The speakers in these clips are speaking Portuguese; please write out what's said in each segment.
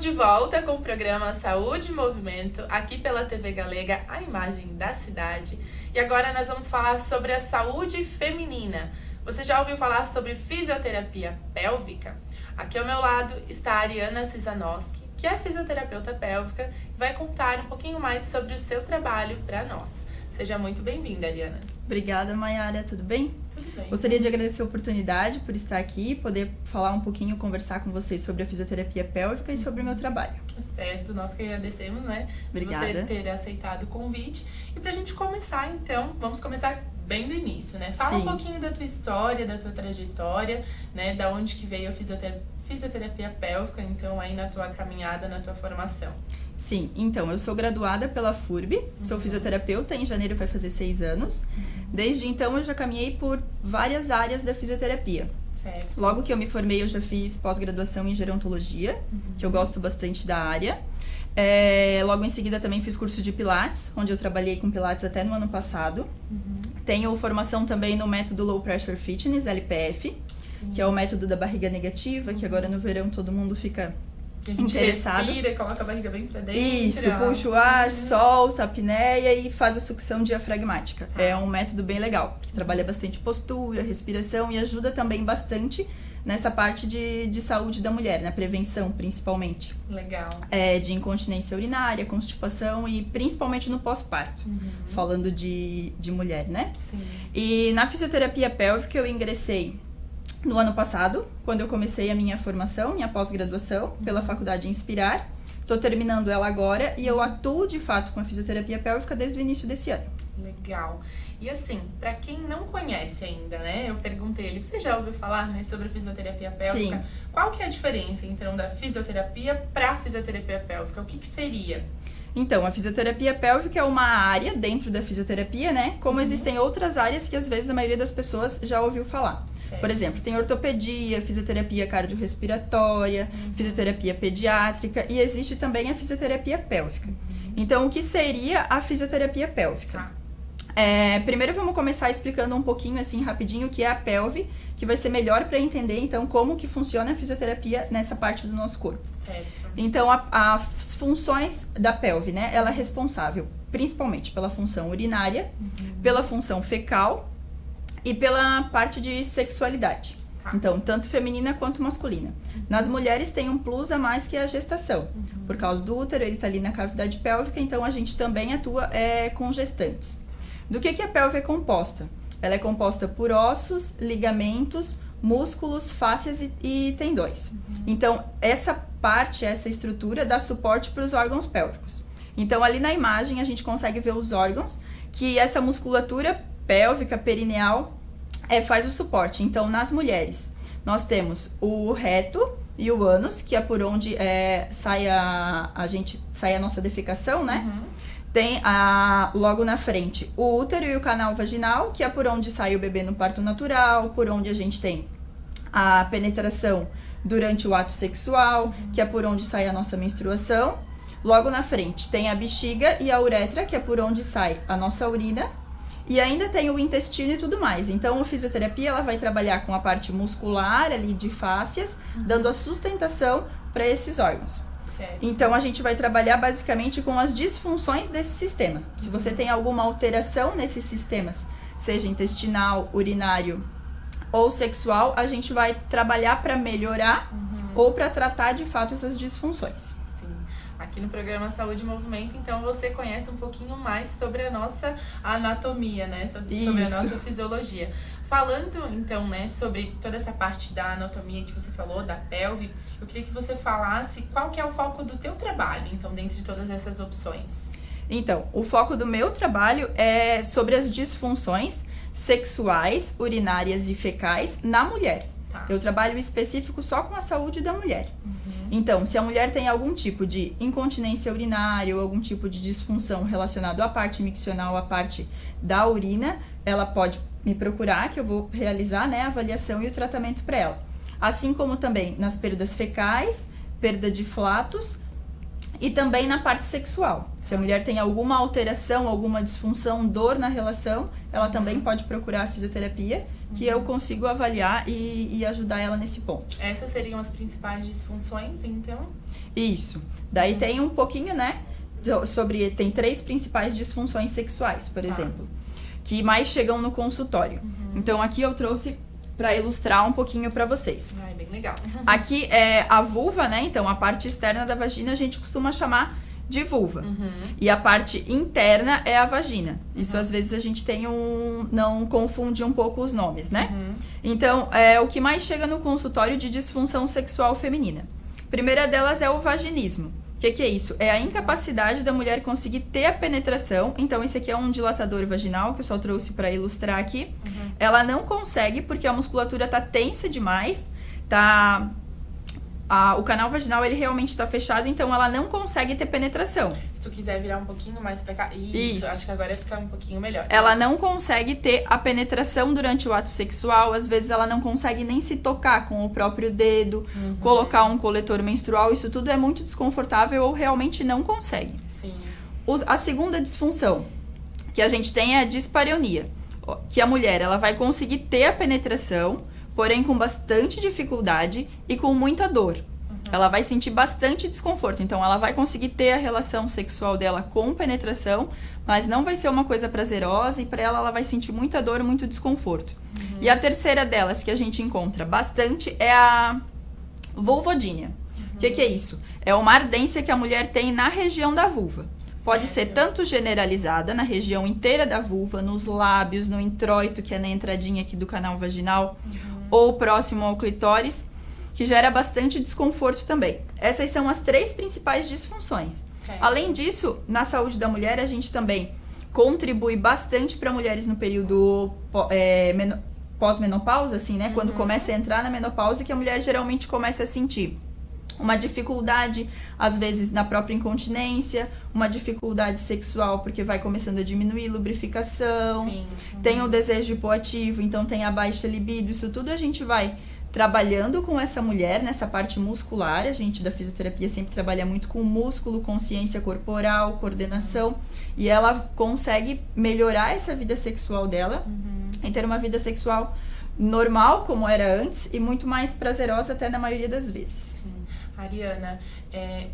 de volta com o programa Saúde em Movimento, aqui pela TV Galega, a imagem da cidade. E agora nós vamos falar sobre a saúde feminina. Você já ouviu falar sobre fisioterapia pélvica? Aqui ao meu lado está a Ariana Cizanowski, que é fisioterapeuta pélvica e vai contar um pouquinho mais sobre o seu trabalho para nós. Seja muito bem-vinda, Ariana. Obrigada, Mayara. Tudo bem? Tudo bem. Gostaria de agradecer a oportunidade por estar aqui, poder falar um pouquinho, conversar com vocês sobre a fisioterapia pélvica e sobre o meu trabalho. Certo, nós que agradecemos, né? Obrigada. De você ter aceitado o convite. E pra gente começar, então, vamos começar bem do início, né? Fala um pouquinho da tua história, da tua trajetória, né? Da onde que veio a fisioterapia pélvica, então, aí na tua caminhada, na tua formação. Sim, então, eu sou graduada pela FURB, sou fisioterapeuta, em janeiro vai fazer 6 anos. Desde então, eu já caminhei por várias áreas da fisioterapia. Certo. Logo que eu me formei, eu já fiz pós-graduação em gerontologia, que eu gosto bastante da área. Logo em seguida, também fiz curso de Pilates, onde eu trabalhei com Pilates até no ano passado. Tenho formação também no método Low Pressure Fitness, LPF, que é o método da barriga negativa, que agora no verão todo mundo fica a gente interessado. Respira, coloca a barriga bem pra dentro. Isso, puxa o ar, solta a apneia e faz a sucção diafragmática. É um método bem legal, que trabalha bastante postura, respiração e ajuda também bastante nessa parte de saúde da mulher, na prevenção principalmente. Legal. De incontinência urinária, constipação e principalmente no pós-parto, falando de mulher, né? Sim. E na fisioterapia pélvica eu ingressei no ano passado, quando eu comecei a minha formação, minha pós-graduação, pela Faculdade Inspirar. Estou terminando ela agora e eu atuo de fato com a fisioterapia pélvica desde o início desse ano. Legal. E assim, para quem não conhece ainda, né? Eu perguntei ele, você já ouviu falar, né, sobre a fisioterapia pélvica? Sim. Qual que é a diferença, então, da fisioterapia para fisioterapia pélvica? O que seria? Então, a fisioterapia pélvica é uma área dentro da fisioterapia, né? Como existem outras áreas que às vezes a maioria das pessoas já ouviu falar. Por exemplo, tem ortopedia, fisioterapia cardiorrespiratória, fisioterapia pediátrica e existe também a fisioterapia pélvica. Então, o que seria a fisioterapia pélvica? Primeiro vamos começar explicando um pouquinho, assim, rapidinho, o que é a pelve, que vai ser melhor para entender, então, como que funciona a fisioterapia nessa parte do nosso corpo. Certo. Então, as funções da pelve, né? Ela é responsável principalmente pela função urinária, pela função fecal e pela parte de sexualidade. Então, tanto feminina quanto masculina. Nas mulheres tem um plus a mais que a gestação. Por causa do útero, ele está ali na cavidade pélvica, então a gente também atua com gestantes. Do que a pelve é composta? Ela é composta por ossos, ligamentos, músculos, fáscias e tendões. Então, essa parte, essa estrutura dá suporte para os órgãos pélvicos. Então, ali na imagem a gente consegue ver os órgãos, que essa musculatura pélvica, perineal, faz o suporte. Então, nas mulheres, nós temos o reto e o ânus, que é por onde sai a nossa defecação, né? Tem logo na frente o útero e o canal vaginal, que é por onde sai o bebê no parto natural, por onde a gente tem a penetração durante o ato sexual, que é por onde sai a nossa menstruação. Logo na frente tem a bexiga e a uretra, que é por onde sai a nossa urina. E ainda tem o intestino e tudo mais. Então, a fisioterapia ela vai trabalhar com a parte muscular ali de fáscias, dando a sustentação para esses órgãos. Certo. Então, a gente vai trabalhar basicamente com as disfunções desse sistema. Se você tem alguma alteração nesses sistemas, seja intestinal, urinário ou sexual, a gente vai trabalhar para melhorar ou para tratar de fato essas disfunções. Aqui no programa Saúde em Movimento, então você conhece um pouquinho mais sobre a nossa anatomia, né? Sobre a nossa fisiologia. Falando, então, né, sobre toda essa parte da anatomia que você falou, da pelve, eu queria que você falasse qual que é o foco do teu trabalho, então, dentro de todas essas opções. Então, o foco do meu trabalho é sobre as disfunções sexuais, urinárias e fecais na mulher. Eu trabalho específico só com a saúde da mulher. Então, se a mulher tem algum tipo de incontinência urinária ou algum tipo de disfunção relacionado à parte miccional, à parte da urina, ela pode me procurar, que eu vou realizar, né, a avaliação e o tratamento para ela. Assim como também nas perdas fecais, perda de flatos e também na parte sexual. Se a mulher tem alguma alteração, alguma disfunção, dor na relação, ela também pode procurar a fisioterapia que eu consigo avaliar e ajudar ela nesse ponto. Essas seriam as principais disfunções, então? Isso. Daí tem um pouquinho, né, tem 3 principais disfunções sexuais, por exemplo, que mais chegam no consultório. Então aqui eu trouxe para ilustrar um pouquinho para vocês. Ai, bem legal. Aqui é a vulva, né? Então a parte externa da vagina a gente costuma chamar de vulva. E a parte interna é a vagina. Isso às vezes a gente tem não confunde um pouco os nomes, né? Então, o que mais chega no consultório de disfunção sexual feminina. A primeira delas é o vaginismo. O que é isso? É a incapacidade da mulher conseguir ter a penetração. Então, esse aqui é um dilatador vaginal, que eu só trouxe para ilustrar aqui. Ela não consegue porque a musculatura tá tensa demais, o canal vaginal ele realmente está fechado, então ela não consegue ter penetração. Se tu quiser virar um pouquinho mais pra cá. Isso. Acho que agora fica um pouquinho melhor. Ela não consegue ter a penetração durante o ato sexual. Às vezes ela não consegue nem se tocar com o próprio dedo, colocar um coletor menstrual. Isso tudo é muito desconfortável ou realmente não consegue. Sim. A segunda disfunção que a gente tem é a dispareunia, que a mulher ela vai conseguir ter a penetração, porém com bastante dificuldade e com muita dor. Ela vai sentir bastante desconforto. Então, ela vai conseguir ter a relação sexual dela com penetração, mas não vai ser uma coisa prazerosa e para ela vai sentir muita dor, muito desconforto. E a terceira delas, que a gente encontra bastante, é a vulvodínia. O que é isso? É uma ardência que a mulher tem na região da vulva. Pode ser tanto generalizada, na região inteira da vulva, nos lábios, no introito, que é na entradinha aqui do canal vaginal, ou próximo ao clitóris, que gera bastante desconforto também. Essas são as 3 principais disfunções. Certo. Além disso, na saúde da mulher, a gente também contribui bastante para mulheres no período pós-menopausa, assim, né? Quando começa a entrar na menopausa, que a mulher geralmente começa a sentir uma dificuldade, às vezes, na própria incontinência, uma dificuldade sexual, porque vai começando a diminuir lubrificação, tem o desejo hipoativo, então tem a baixa libido, isso tudo a gente vai trabalhando com essa mulher nessa parte muscular. A gente da fisioterapia sempre trabalha muito com músculo, consciência corporal, coordenação, e ela consegue melhorar essa vida sexual dela e ter uma vida sexual normal, como era antes, e muito mais prazerosa até na maioria das vezes. Ariana,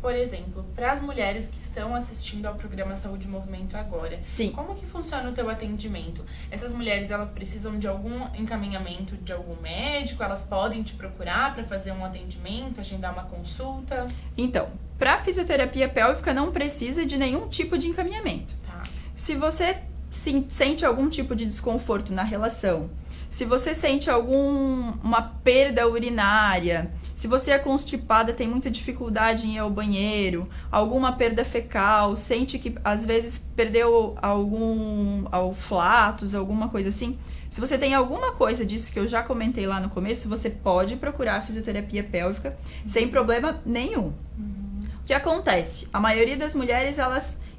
por exemplo, para as mulheres que estão assistindo ao programa Saúde e Movimento agora, Sim. Como que funciona o teu atendimento? Essas mulheres, elas precisam de algum encaminhamento de algum médico? Elas podem te procurar para fazer um atendimento, agendar uma consulta? Então, para fisioterapia pélvica não precisa de nenhum tipo de encaminhamento. Tá. Se você sente algum tipo de desconforto na relação, se você sente uma perda urinária, se você é constipada, tem muita dificuldade em ir ao banheiro, alguma perda fecal, sente que às vezes perdeu ao flatus, alguma coisa assim. Se você tem alguma coisa disso que eu já comentei lá no começo, você pode procurar a fisioterapia pélvica sem problema nenhum. O que acontece? A maioria das mulheres,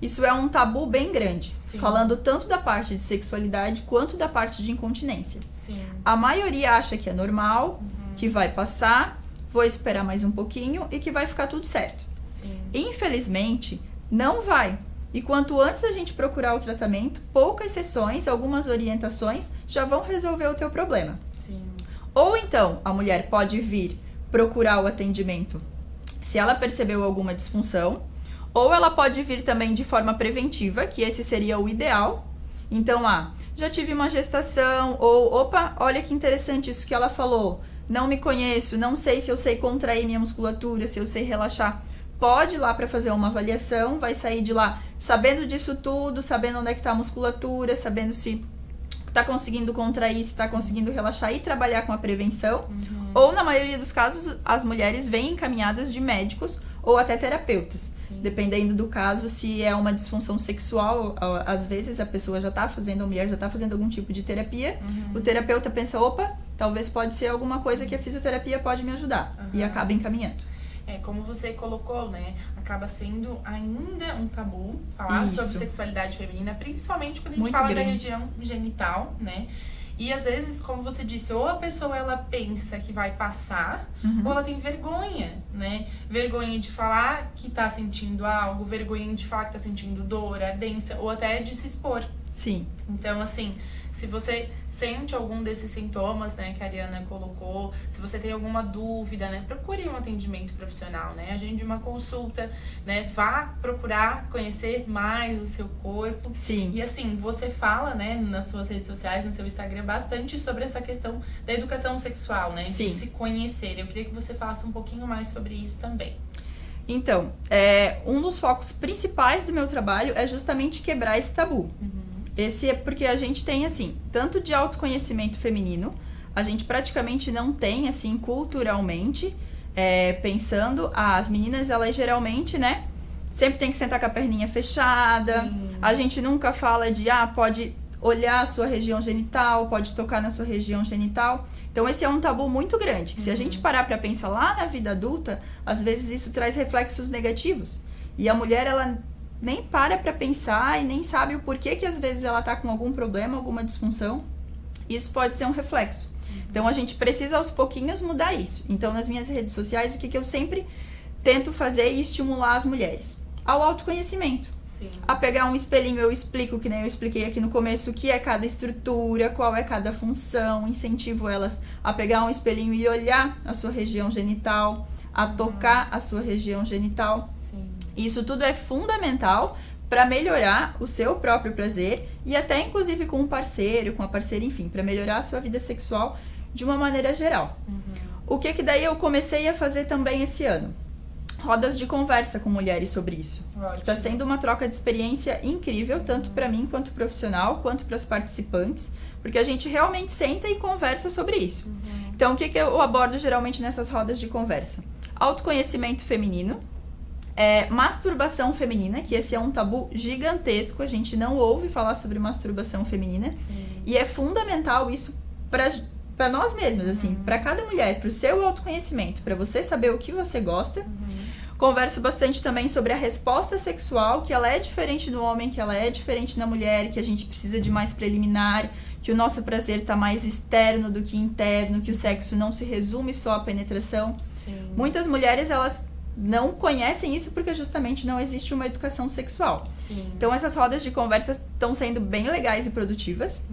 isso é um tabu bem grande, Sim. falando tanto da parte de sexualidade quanto da parte de incontinência. Sim. A maioria acha que é normal, que vai passar, vou esperar mais um pouquinho e que vai ficar tudo certo. Sim. Infelizmente, não vai. E quanto antes a gente procurar o tratamento, poucas sessões, algumas orientações já vão resolver o teu problema. Sim. Ou então, a mulher pode vir procurar o atendimento se ela percebeu alguma disfunção, ou ela pode vir também de forma preventiva, que esse seria o ideal. Então, já tive uma gestação, ou, opa, olha que interessante isso que ela falou, não me conheço, não sei se eu sei contrair minha musculatura, se eu sei relaxar. Pode ir lá para fazer uma avaliação, vai sair de lá sabendo disso tudo, sabendo onde é que está a musculatura, sabendo se está conseguindo contrair, se está conseguindo relaxar e trabalhar com a prevenção. Ou, na maioria dos casos, as mulheres vêm encaminhadas de médicos ou até terapeutas. Sim. Dependendo do caso, se é uma disfunção sexual, às vezes a pessoa já está fazendo, a mulher já está fazendo algum tipo de terapia, o terapeuta pensa, opa, talvez pode ser alguma coisa que a fisioterapia pode me ajudar, e acaba encaminhando. Como você colocou, né? Acaba sendo ainda um tabu falar Isso. sobre sexualidade feminina, principalmente quando a gente Muito fala grande. da região genital, né? E às vezes, como você disse, ou a pessoa ela pensa que vai passar, ou ela tem vergonha, né? Vergonha de falar que tá sentindo algo, vergonha de falar que tá sentindo dor, ardência, ou até de se expor. Sim. Então, assim, Se você sente algum desses sintomas, né, que a Ariana colocou, se você tem alguma dúvida, né, procure um atendimento profissional, né, agende uma consulta, né, vá procurar conhecer mais o seu corpo. Sim. E assim, você fala, né, nas suas redes sociais, no seu Instagram, bastante sobre essa questão da educação sexual, né, Sim. de se conhecer. Eu queria que você falasse um pouquinho mais sobre isso também. Então, um dos focos principais do meu trabalho é justamente quebrar esse tabu. Esse é porque a gente tem, assim, tanto de autoconhecimento feminino, a gente praticamente não tem, assim, culturalmente, pensando, as meninas, elas geralmente, né, sempre tem que sentar com a perninha fechada, a gente nunca fala de, pode olhar a sua região genital, pode tocar na sua região genital. Então, esse é um tabu muito grande, que se a gente parar pra pensar lá na vida adulta, às vezes isso traz reflexos negativos. E a mulher, ela nem para pra pensar e nem sabe o porquê que às vezes ela tá com algum problema, alguma disfunção. Isso pode ser um reflexo. Então, a gente precisa aos pouquinhos mudar isso. Então, nas minhas redes sociais, o que eu sempre tento fazer e estimular as mulheres? Ao autoconhecimento. Sim. A pegar um espelhinho, eu explico, que nem eu expliquei aqui no começo, o que é cada estrutura, qual é cada função, incentivo elas a pegar um espelhinho e olhar a sua região genital, a tocar a sua região genital. Sim. Isso tudo é fundamental para melhorar o seu próprio prazer e até inclusive com um parceiro, com a parceira, enfim, para melhorar a sua vida sexual de uma maneira geral. O que daí eu comecei a fazer também esse ano? Rodas de conversa com mulheres sobre isso. Está sendo uma troca de experiência incrível, tanto para mim quanto profissional, quanto para as participantes, porque a gente realmente senta e conversa sobre isso. Então, o que eu abordo geralmente nessas rodas de conversa? Autoconhecimento feminino, masturbação feminina, que esse é um tabu gigantesco, a gente não ouve falar sobre masturbação feminina. Sim. E é fundamental isso para nós mesmas, assim, para cada mulher, para o seu autoconhecimento, para você saber o que você gosta. Converso bastante também sobre a resposta sexual, que ela é diferente do homem, que ela é diferente da mulher, que a gente precisa de mais preliminar, que o nosso prazer está mais externo do que interno, que o sexo não se resume só à penetração. Sim. Muitas mulheres, elas não conhecem isso porque justamente não existe uma educação sexual. Sim. Então, essas rodas de conversa estão sendo bem legais e produtivas.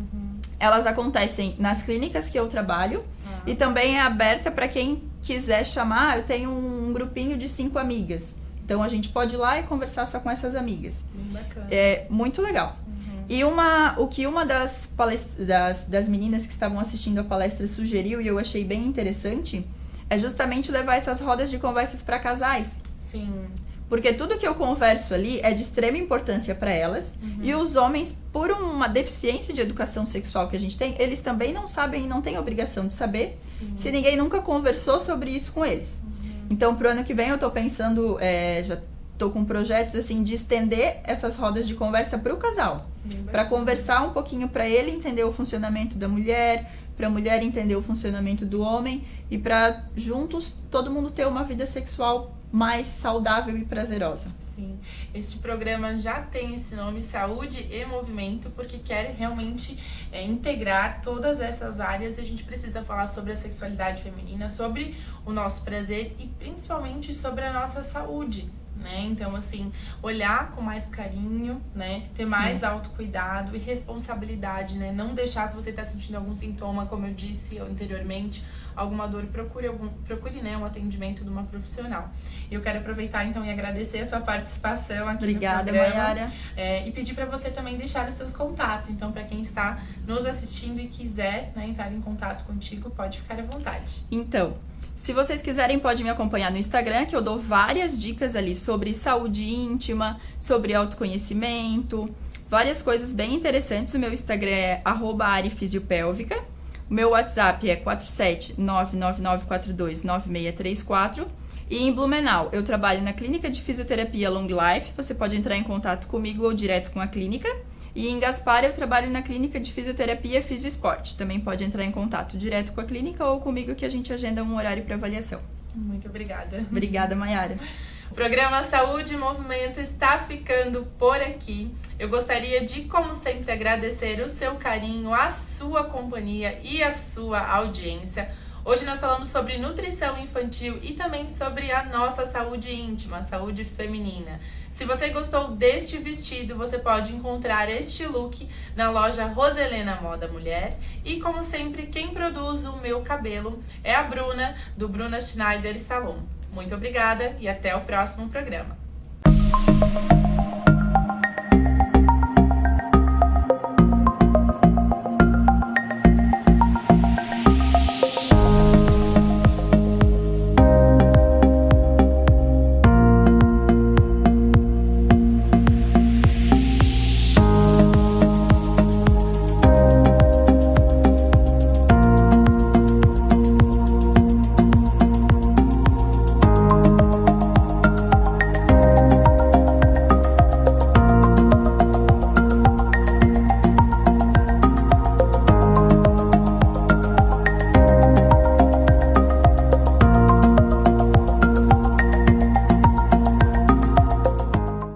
Elas acontecem nas clínicas que eu trabalho e também é aberta para quem quiser chamar. Eu tenho um grupinho de 5 amigas. Então, a gente pode ir lá e conversar só com essas amigas. Bacana. É muito legal. E o que uma das meninas que estavam assistindo a palestra sugeriu, e eu achei bem interessante, é justamente levar essas rodas de conversas para casais. Sim. Porque tudo que eu converso ali é de extrema importância para elas. E os homens, por uma deficiência de educação sexual que a gente tem, eles também não sabem e não têm obrigação de saber se ninguém nunca conversou sobre isso com eles. Então, pro ano que vem, eu tô pensando, já tô com projetos assim de estender essas rodas de conversa pro casal. Para conversar um pouquinho para ele entender o funcionamento da mulher, para a mulher entender o funcionamento do homem e para juntos todo mundo ter uma vida sexual mais saudável e prazerosa. Sim. Este programa já tem esse nome, Saúde e Movimento, porque quer realmente integrar todas essas áreas e a gente precisa falar sobre a sexualidade feminina, sobre o nosso prazer e principalmente sobre a nossa saúde. Né? Então, assim, olhar com mais carinho, né? Ter mais autocuidado e responsabilidade, né? Não deixar, se você está sentindo algum sintoma, como eu disse anteriormente, alguma dor, procure né, um atendimento de uma profissional. Eu quero aproveitar, então, e agradecer a tua participação aqui no programa. Obrigada, Mayara. E pedir para você também deixar os seus contatos. Então, para quem está nos assistindo e quiser, né, entrar em contato contigo, pode ficar à vontade. Então, se vocês quiserem, pode me acompanhar no Instagram, que eu dou várias dicas ali sobre saúde íntima, sobre autoconhecimento, várias coisas bem interessantes. O meu Instagram é @arifisiopélvica. O meu WhatsApp é 47999429634. E em Blumenau, eu trabalho na Clínica de Fisioterapia Long Life. Você pode entrar em contato comigo ou direto com a clínica. E em Gaspar, eu trabalho na Clínica de Fisioterapia Fisioesporte. Também pode entrar em contato direto com a clínica ou comigo, que a gente agenda um horário para avaliação. Muito obrigada. Obrigada, Mayara. O programa Saúde e Movimento está ficando por aqui. Eu gostaria de, como sempre, agradecer o seu carinho, a sua companhia e a sua audiência. Hoje nós falamos sobre nutrição infantil e também sobre a nossa saúde íntima, a saúde feminina. Se você gostou deste vestido, você pode encontrar este look na loja Roselena Moda Mulher. E como sempre, quem produz o meu cabelo é a Bruna, do Bruna Schneider Salon. Muito obrigada e até o próximo programa.